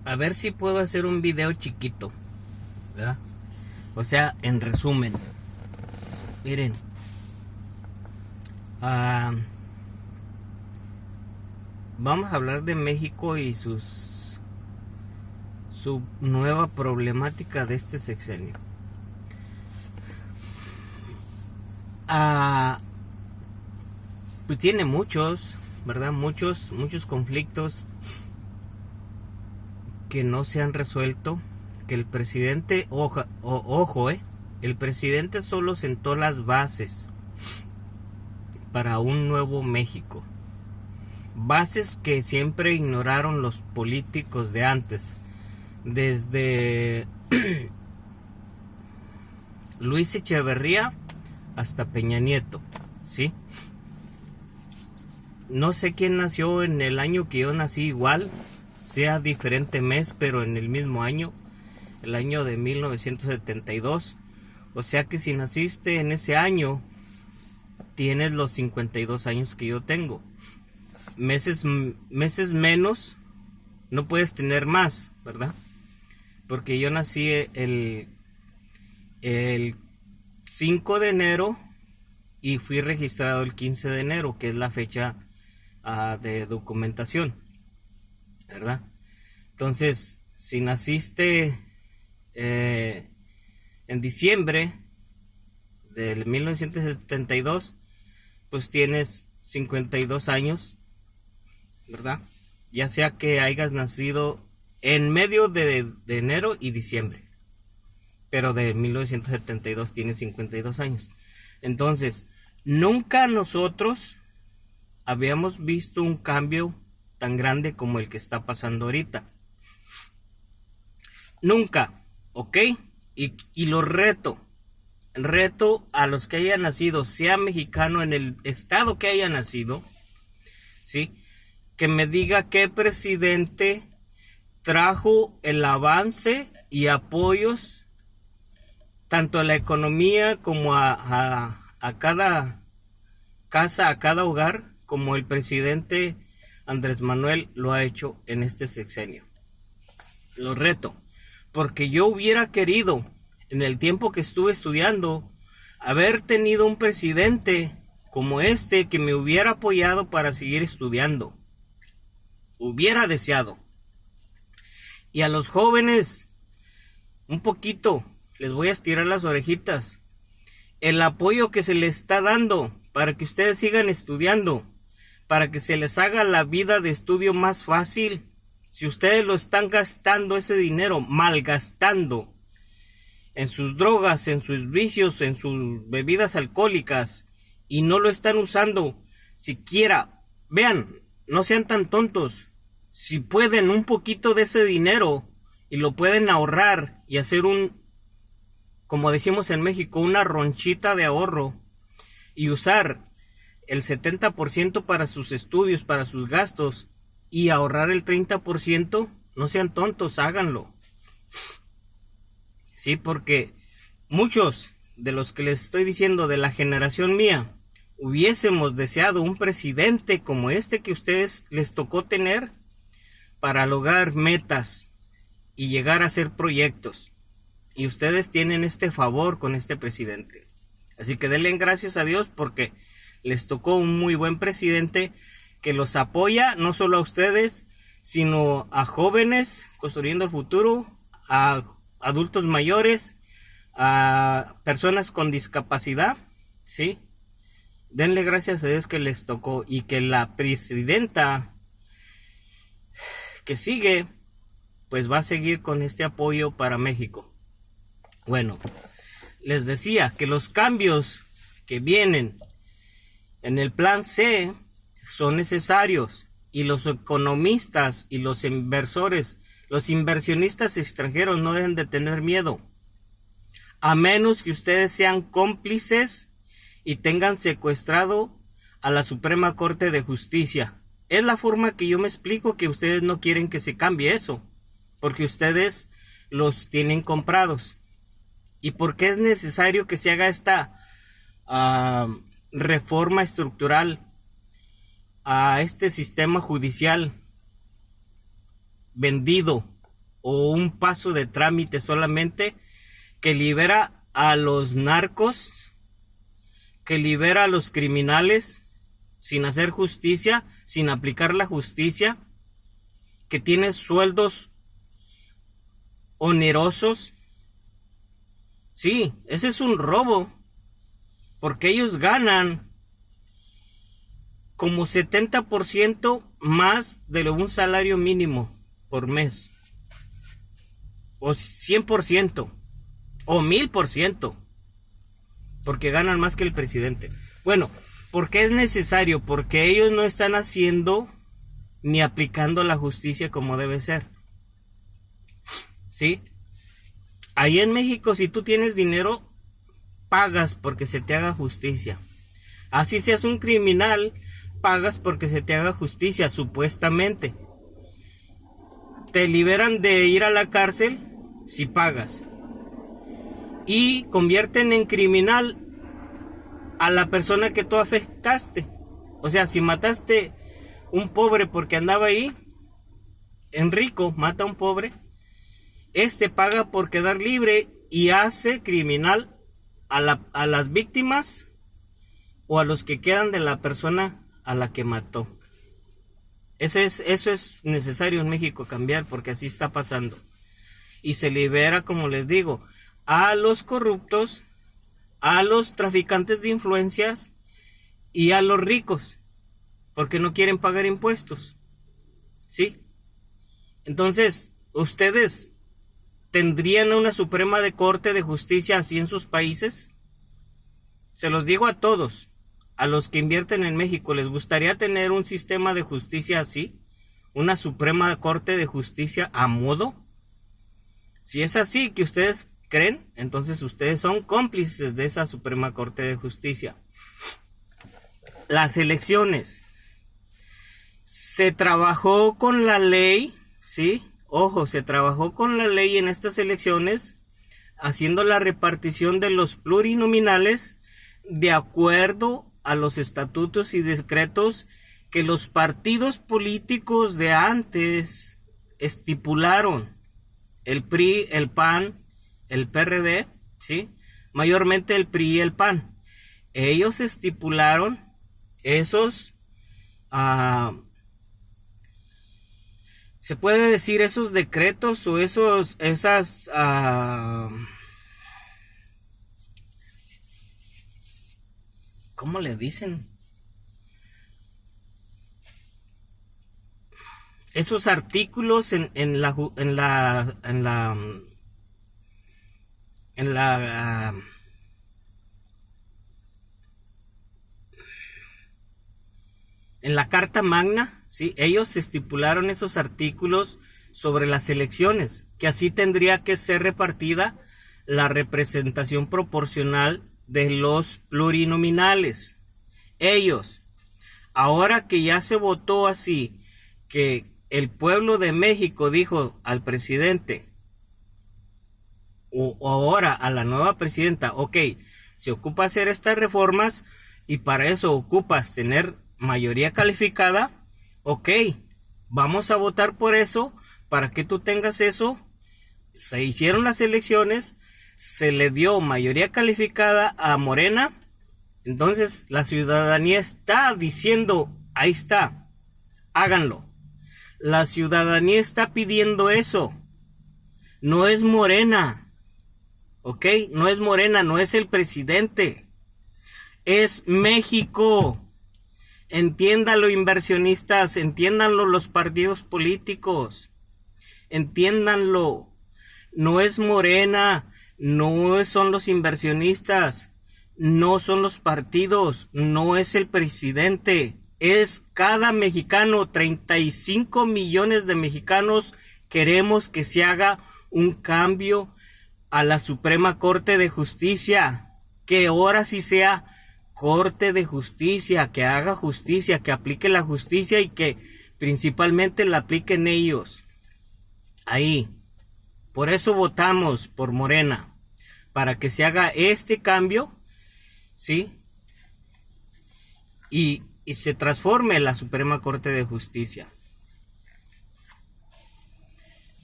A ver si puedo hacer un video chiquito, ¿verdad? O sea, en resumen, miren, vamos a hablar de México y su nueva problemática de este sexenio. Pues tiene muchos, ¿verdad? Muchos conflictos que no se han resuelto, que el presidente, el presidente solo sentó las bases para un nuevo México. Bases que siempre ignoraron los políticos de antes, desde Luis Echeverría hasta Peña Nieto, ¿sí? No sé quién nació en el año que yo nací, igual, sea diferente mes, pero en el mismo año, el año de 1972. O sea que si naciste en ese año, tienes los 52 años que yo tengo. Meses menos, no puedes tener más, ¿verdad? Porque yo nací el 5 de enero y fui registrado el 15 de enero, que es la fecha de documentación, ¿verdad? Entonces, si naciste en diciembre del 1972, pues tienes 52 años, ¿verdad? Ya sea que hayas nacido en medio de enero y diciembre, pero de 1972 tienes 52 años. Entonces, nunca nosotros habíamos visto un cambio tan grande como el que está pasando ahorita. Nunca, ¿ok? Y lo reto a los que hayan nacido, sea mexicano en el estado que haya nacido, ¿sí? Que me diga qué presidente trajo el avance y apoyos tanto a la economía como a cada casa, a cada hogar, como el presidente Andrés Manuel lo ha hecho en este sexenio. Lo reto, porque yo hubiera querido, en el tiempo que estuve estudiando, haber tenido un presidente como este que me hubiera apoyado para seguir estudiando. Hubiera deseado. Y a los jóvenes, un poquito, les voy a estirar las orejitas. El apoyo que se les está dando para que ustedes sigan estudiando, para que se les haga la vida de estudio más fácil. Si ustedes lo están gastando ese dinero, malgastando en sus drogas, en sus vicios, en sus bebidas alcohólicas, y no lo están usando siquiera, vean, no sean tan tontos. Si pueden un poquito de ese dinero y lo pueden ahorrar y hacer como decimos en México, una ronchita de ahorro, y usar el 70% para sus estudios, para sus gastos, y ahorrar el 30%, no sean tontos, háganlo. Sí, porque muchos de los que les estoy diciendo de la generación mía, hubiésemos deseado un presidente como este que ustedes les tocó tener para lograr metas y llegar a hacer proyectos. Y ustedes tienen este favor con este presidente. Así que denle gracias a Dios porque les tocó un muy buen presidente que los apoya, no solo a ustedes, sino a jóvenes construyendo el futuro, a adultos mayores, a personas con discapacidad, ¿sí? Denle gracias a Dios que les tocó y que la presidenta que sigue, pues va a seguir con este apoyo para México. Bueno, les decía que los cambios que vienen en el plan C son necesarios y los economistas y los inversores, los inversionistas extranjeros no deben de tener miedo, a menos que ustedes sean cómplices y tengan secuestrado a la Suprema Corte de Justicia. Es la forma que yo me explico que ustedes no quieren que se cambie eso, porque ustedes los tienen comprados. ¿Y por qué es necesario que se haga esta reforma estructural a este sistema judicial vendido o un paso de trámite solamente que libera a los narcos, que libera a los criminales sin hacer justicia, sin aplicar la justicia, que tiene sueldos onerosos. Sí, ese es un robo, porque ellos ganan como 70% más de un salario mínimo por mes, o 100%, o 1000%, porque ganan más que el presidente. Bueno, ¿por qué es necesario? Porque ellos no están haciendo ni aplicando la justicia como debe ser. ¿Sí? Ahí en México, si tú tienes dinero, pagas porque se te haga justicia. Así seas un criminal, pagas porque se te haga justicia, supuestamente. Te liberan de ir a la cárcel si pagas. Y convierten en criminal a la persona que tú afectaste. O sea, si mataste un pobre porque andaba ahí, en rico mata a un pobre, paga por quedar libre y hace criminal a las víctimas o a los que quedan de la persona a la que mató. Eso es necesario en México cambiar, porque así está pasando. Y se libera, como les digo, a los corruptos, a los traficantes de influencias y a los ricos, porque no quieren pagar impuestos. ¿Sí? Entonces, ustedes ¿tendrían una Suprema de Corte de Justicia así en sus países? Se los digo a todos, a los que invierten en México, ¿les gustaría tener un sistema de justicia así? ¿Una Suprema Corte de Justicia a modo? Si es así que ustedes creen, entonces ustedes son cómplices de esa Suprema Corte de Justicia. Las elecciones. Se trabajó con la ley, ¿sí? Ojo, se trabajó con la ley en estas elecciones, haciendo la repartición de los plurinominales de acuerdo a los estatutos y decretos que los partidos políticos de antes estipularon. El PRI, el PAN, el PRD, ¿sí? Mayormente el PRI y el PAN. Ellos estipularon esos... se puede decir esos decretos o esas ¿cómo le dicen? Esos artículos en la Carta Magna, ¿sí? Ellos estipularon esos artículos sobre las elecciones, que así tendría que ser repartida la representación proporcional de los plurinominales. Ellos, ahora que ya se votó así, que el pueblo de México dijo al presidente, o ahora a la nueva presidenta, ok, se ocupa hacer estas reformas y para eso ocupas tener mayoría calificada, ok, vamos a votar por eso, para que tú tengas eso. Se hicieron las elecciones, se le dio mayoría calificada a Morena, entonces la ciudadanía está diciendo, ahí está, háganlo. La ciudadanía está pidiendo eso, no es Morena, ok, no es Morena, no es el presidente, es México. Entiéndanlo, inversionistas, entiéndanlo los partidos políticos, entiéndanlo, no es Morena, no son los inversionistas, no son los partidos, no es el presidente, es cada mexicano. 35 millones de mexicanos queremos que se haga un cambio a la Suprema Corte de Justicia, que ahora sí sea Corte de Justicia, que haga justicia, que aplique la justicia y que principalmente la apliquen ellos. Ahí. Por eso votamos por Morena, para que se haga este cambio, ¿sí? Y se transforme la Suprema Corte de Justicia.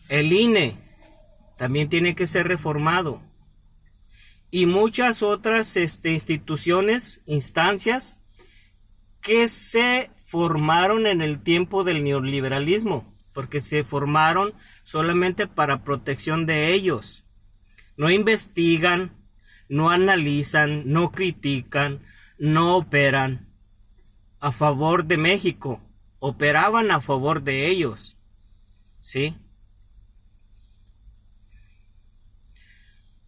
El INE también tiene que ser reformado. Y muchas otras instituciones, instancias que se formaron en el tiempo del neoliberalismo, porque se formaron solamente para protección de ellos. No investigan, no analizan, no critican, no operan a favor de México. Operaban a favor de ellos. ¿Sí?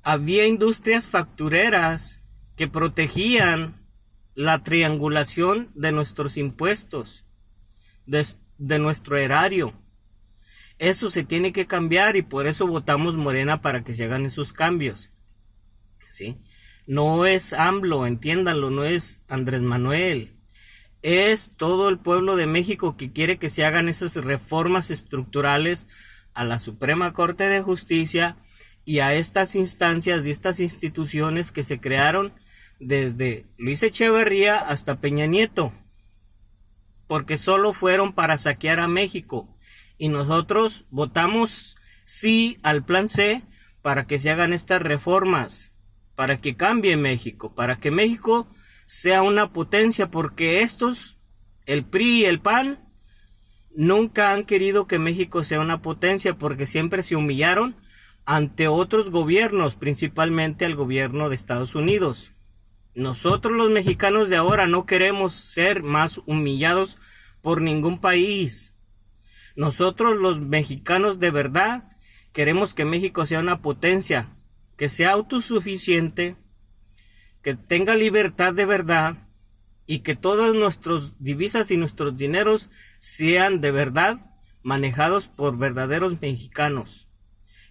Había industrias factureras que protegían la triangulación de nuestros impuestos, de nuestro erario. Eso se tiene que cambiar y por eso votamos Morena para que se hagan esos cambios. ¿Sí? No es AMLO, entiéndanlo, no es Andrés Manuel. Es todo el pueblo de México que quiere que se hagan esas reformas estructurales a la Suprema Corte de Justicia y a estas instancias y estas instituciones que se crearon desde Luis Echeverría hasta Peña Nieto, porque solo fueron para saquear a México, y nosotros votamos sí al plan C para que se hagan estas reformas, para que cambie México, para que México sea una potencia, porque estos, el PRI y el PAN, nunca han querido que México sea una potencia, porque siempre se humillaron ante otros gobiernos, principalmente al gobierno de Estados Unidos. Nosotros los mexicanos de ahora no queremos ser más humillados por ningún país. Nosotros los mexicanos de verdad queremos que México sea una potencia, que sea autosuficiente, que tenga libertad de verdad y que todas nuestras divisas y nuestros dineros sean de verdad manejados por verdaderos mexicanos.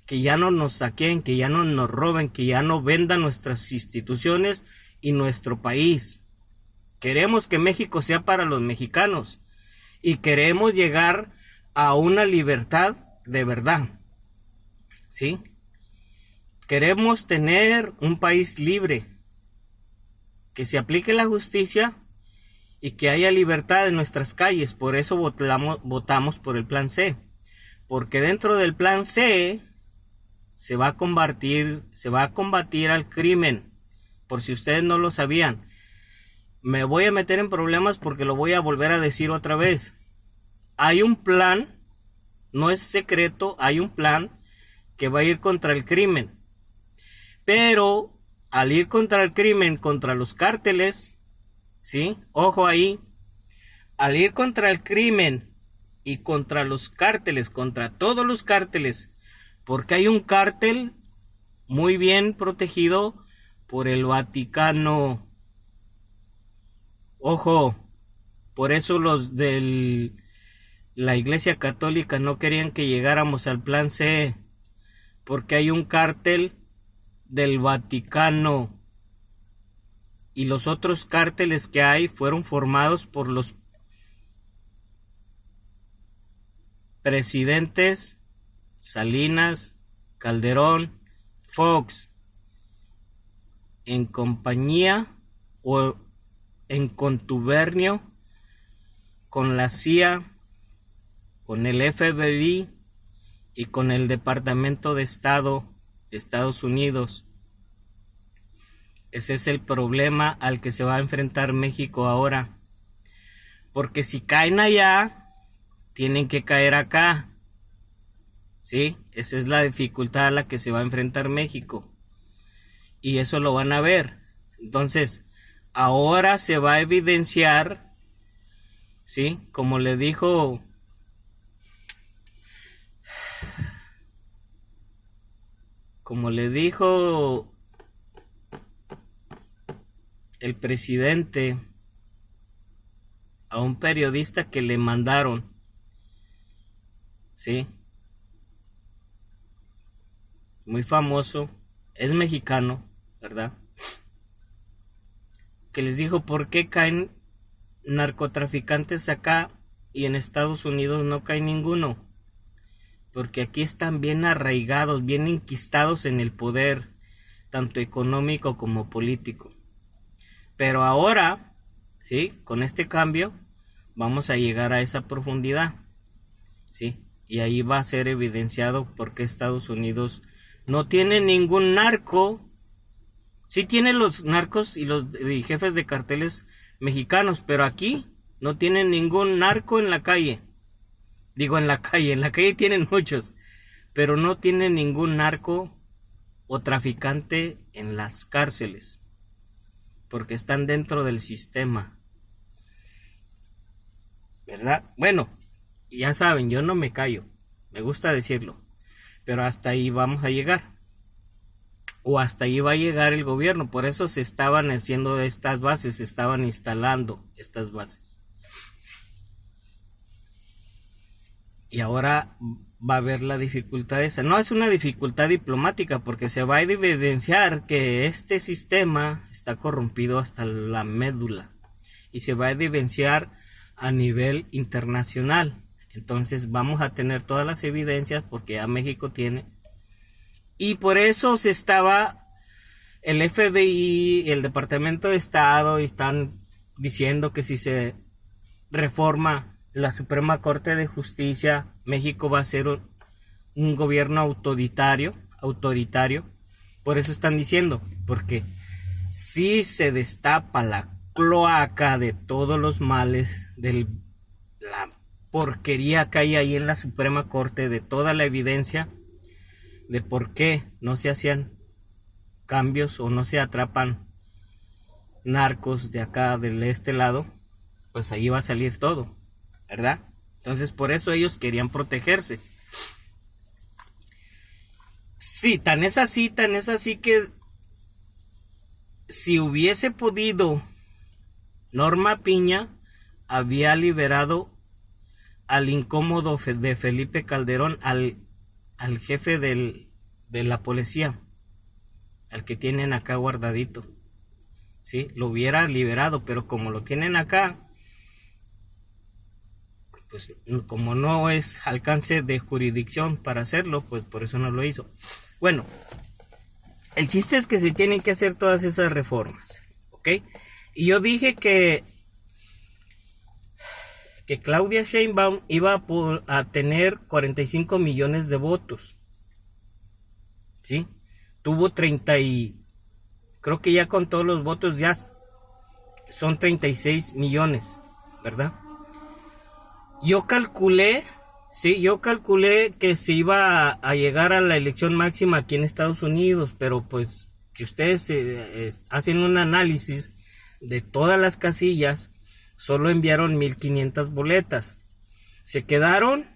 Que ya no nos saquen, que ya no nos roben, que ya no vendan nuestras instituciones y nuestro país. Queremos que México sea para los mexicanos y queremos llegar a una libertad de verdad. ¿Sí? Queremos tener un país libre, que se aplique la justicia y que haya libertad en nuestras calles. Por eso votamos por el plan C, porque dentro del plan C se va a combatir al crimen, por si ustedes no lo sabían. Me voy a meter en problemas porque lo voy a volver a decir otra vez. Hay un plan, no es secreto, hay un plan que va a ir contra el crimen. Pero al ir contra el crimen, contra los cárteles, ¿sí? Ojo ahí, al ir contra el crimen y contra los cárteles, contra todos los cárteles, porque hay un cártel muy bien protegido por el Vaticano. Ojo, por eso los de la Iglesia Católica no querían que llegáramos al plan C, porque hay un cártel del Vaticano y los otros cárteles que hay fueron formados por los presidentes Salinas, Calderón, Fox, en compañía o en contubernio con la CIA, con el FBI y con el Departamento de Estado de Estados Unidos. Ese es el problema al que se va a enfrentar México ahora, porque si caen allá, tienen que caer acá. ¿Sí? Esa es la dificultad a la que se va a enfrentar México. Y eso lo van a ver. Entonces, ahora se va a evidenciar, ¿sí? Como le dijo el presidente a un periodista que le mandaron, ¿sí? Muy famoso, es mexicano, ¿verdad? Que les dijo por qué caen narcotraficantes acá y en Estados Unidos no cae ninguno. Porque aquí están bien arraigados, bien enquistados en el poder, tanto económico como político. Pero ahora, ¿sí? Con este cambio, vamos a llegar a esa profundidad, ¿sí? Y ahí va a ser evidenciado por qué Estados Unidos no tiene ningún narco. Sí tiene los narcos y los jefes de carteles mexicanos, pero aquí no tienen ningún narco en la calle. Digo en la calle tienen muchos, pero no tienen ningún narco o traficante en las cárceles, porque están dentro del sistema, ¿verdad? Bueno, ya saben, yo no me callo, me gusta decirlo, pero hasta ahí vamos a llegar, o hasta ahí va a llegar el gobierno. Por eso se estaban haciendo estas bases, se estaban instalando estas bases. Y ahora va a haber la dificultad esa. No es una dificultad diplomática, porque se va a evidenciar que este sistema está corrompido hasta la médula. Y se va a evidenciar a nivel internacional. Entonces vamos a tener todas las evidencias, porque ya México tiene. Y por eso se estaba el FBI y el Departamento de Estado y están diciendo que si se reforma la Suprema Corte de Justicia, México va a ser un gobierno autoritario. Por eso están diciendo, porque si se destapa la cloaca de todos los males, de la porquería que hay ahí en la Suprema Corte, de toda la evidencia de por qué no se hacían cambios o no se atrapan narcos de acá, de este lado, pues ahí va a salir todo, ¿verdad? Entonces por eso ellos querían protegerse. Sí, tan es así que si hubiese podido, Norma Piña había liberado al incómodo de Felipe Calderón, al jefe de la policía, al que tienen acá guardadito. Sí, lo hubiera liberado, pero como lo tienen acá, pues como no es alcance de jurisdicción para hacerlo, pues por eso no lo hizo. Bueno, el chiste es que se tienen que hacer todas esas reformas, ¿ok? Y yo dije que Claudia Sheinbaum iba a tener 45 millones de votos, ¿sí? Tuvo 30 y creo que ya con todos los votos ya son 36 millones, ¿verdad? Yo calculé que se iba a llegar a la elección máxima aquí en Estados Unidos, pero pues si ustedes hacen un análisis de todas las casillas, solo enviaron 1,500 boletas. Se quedaron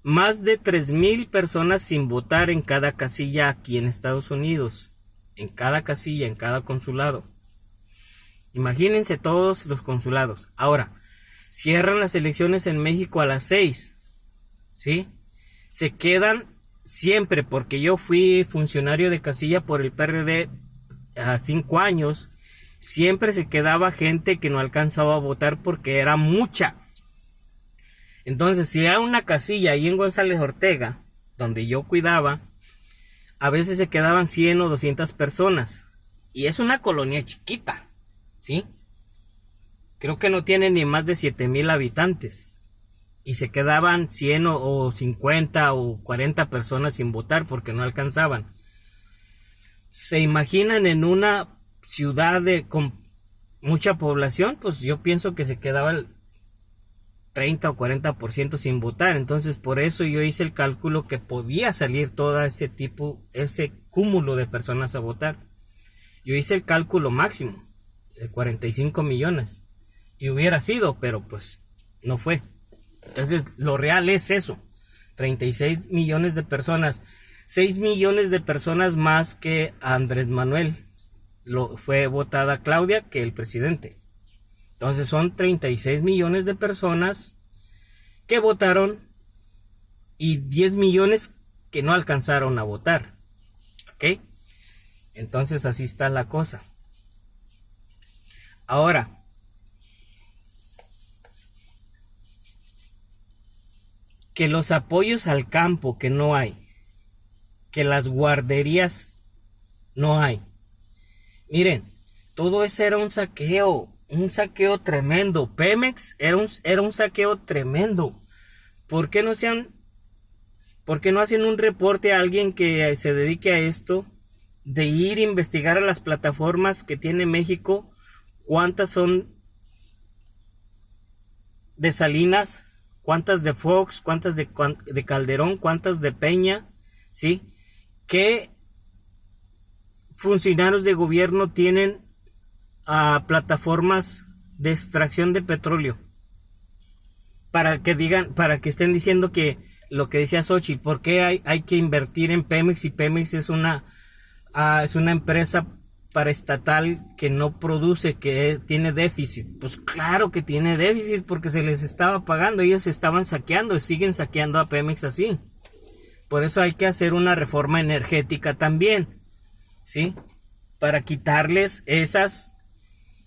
más de 3,000 personas sin votar en cada casilla aquí en Estados Unidos. En cada casilla, en cada consulado. Imagínense todos los consulados. Ahora, cierran las elecciones en México a las 6. ¿Sí? Se quedan siempre, porque yo fui funcionario de casilla por el PRD a 5 años. Siempre se quedaba gente que no alcanzaba a votar porque era mucha. Entonces, si hay una casilla ahí en González Ortega, donde yo cuidaba, a veces se quedaban 100 o 200 personas. Y es una colonia chiquita, ¿sí? Creo que no tiene ni más de 7,000 habitantes. Y se quedaban 100 o 50 o 40 personas sin votar porque no alcanzaban. ¿Se imaginan en una ciudad con mucha población? Pues yo pienso que se quedaba el 30 o 40% sin votar. Entonces por eso yo hice el cálculo que podía salir todo ese cúmulo de personas a votar. Yo hice el cálculo máximo de 45 millones y hubiera sido, pero pues no fue. Entonces lo real es eso, 36 millones de personas, 6 millones de personas más que Andrés Manuel. Fue votada Claudia que el presidente. Entonces son 36 millones de personas que votaron y 10 millones que no alcanzaron a votar. ¿Ok? Entonces así está la cosa. Ahora, que los apoyos al campo que no hay, que las guarderías no hay. Miren, todo eso era un saqueo tremendo. Pemex era un saqueo tremendo. ¿Por qué no se han ¿Por qué no hacen un reporte a alguien que se dedique a esto, de ir a investigar a las plataformas que tiene México, cuántas son de Salinas, cuántas de Fox, cuántas de Calderón, cuántas de Peña, ¿sí? ¿Qué funcionarios de gobierno tienen a plataformas de extracción de petróleo? Para que digan, para que estén diciendo que lo que decía Xochitl, ¿por qué hay que invertir en Pemex? Y Pemex es una empresa paraestatal que no produce, que tiene déficit. Pues claro que tiene déficit, porque se les estaba pagando, ellos estaban saqueando y siguen saqueando a Pemex así. Por eso hay que hacer una reforma energética también, ¿sí? Para quitarles esas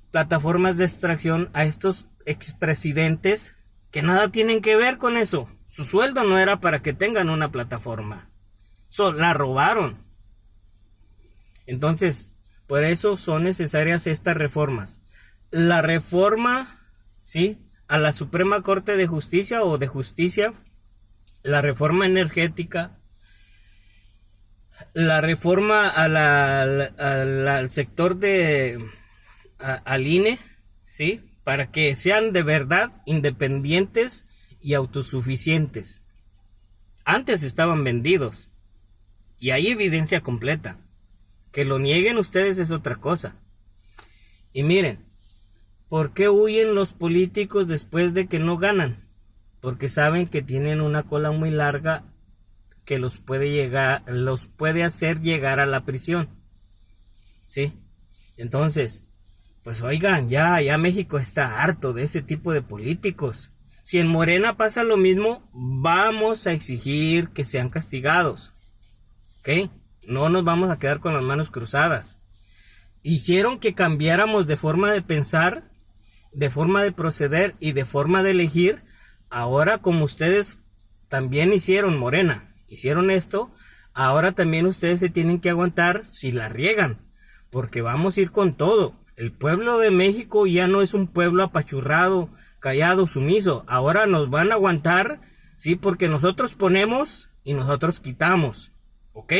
plataformas de extracción a estos expresidentes que nada tienen que ver con eso. Su sueldo no era para que tengan una plataforma. La robaron. Entonces, por eso son necesarias estas reformas. La reforma, ¿sí?, a la Suprema Corte de Justicia o de Justicia, la reforma energética, la reforma al sector al INE, ¿sí?, para que sean de verdad independientes y autosuficientes. Antes estaban vendidos y hay evidencia completa. Que lo nieguen ustedes es otra cosa. Y miren, ¿por qué huyen los políticos después de que no ganan? Porque saben que tienen una cola muy larga que los puede hacer llegar a la prisión. ¿Sí? Entonces, pues oigan, ya México está harto de ese tipo de políticos. Si en Morena pasa lo mismo, vamos a exigir que sean castigados. ¿Ok? No nos vamos a quedar con las manos cruzadas. Hicieron que cambiáramos de forma de pensar, de forma de proceder y de forma de elegir. Ahora, como ustedes también hicieron, Morena, hicieron esto, ahora también ustedes se tienen que aguantar si la riegan, porque vamos a ir con todo. El pueblo de México ya no es un pueblo apachurrado, callado, sumiso. Ahora nos van a aguantar, sí, porque nosotros ponemos y nosotros quitamos, ¿ok?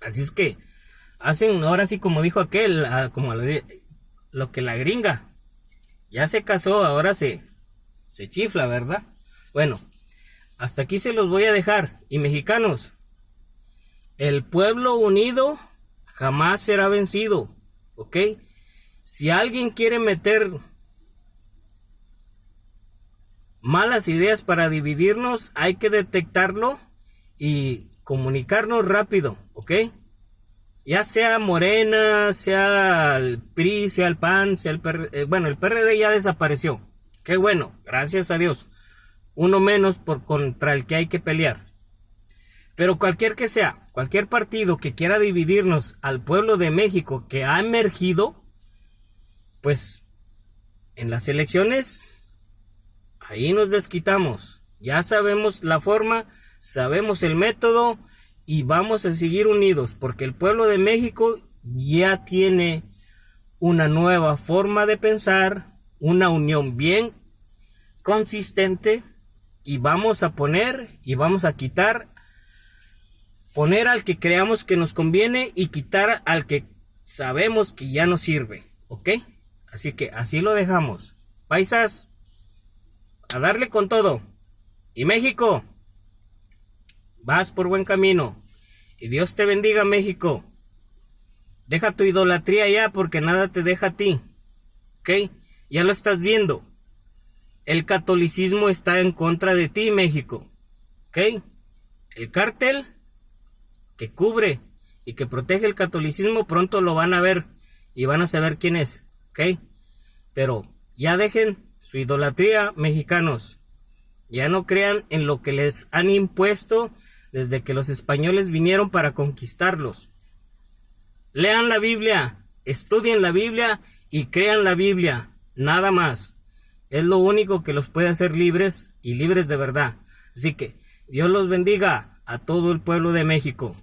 Así es que hacen ahora sí, como dijo aquel, como lo que la gringa ya se casó, ahora se chifla, ¿verdad? Bueno, hasta aquí se los voy a dejar. Y mexicanos, el pueblo unido jamás será vencido, ¿ok? Si alguien quiere meter malas ideas para dividirnos, hay que detectarlo y comunicarnos rápido, ¿ok? Ya sea Morena, sea el PRI, sea el PAN, sea el PRD. Bueno, el PRD ya desapareció. Qué bueno, gracias a Dios. Uno menos contra el que hay que pelear. Pero cualquier que sea, cualquier partido que quiera dividirnos al pueblo de México que ha emergido, pues en las elecciones, ahí nos desquitamos. Ya sabemos la forma, sabemos el método y vamos a seguir unidos, porque el pueblo de México ya tiene una nueva forma de pensar, una unión bien consistente, y vamos a poner y vamos a quitar, poner al que creamos que nos conviene y quitar al que sabemos que ya no sirve, ¿ok? Así que así lo dejamos. Paisas, a darle con todo. Y México, vas por buen camino. Y Dios te bendiga, México. Deja tu idolatría ya, porque nada te deja a ti. ¿Ok? Ya lo estás viendo. El catolicismo está en contra de ti, México. ¿Ok? El cártel que cubre y que protege el catolicismo pronto lo van a ver y van a saber quién es. ¿Ok? Pero ya dejen su idolatría, mexicanos. Ya no crean en lo que les han impuesto desde que los españoles vinieron para conquistarlos. Lean la Biblia, estudien la Biblia y crean la Biblia, nada más. Es lo único que los puede hacer libres y libres de verdad. Así que Dios los bendiga a todo el pueblo de México.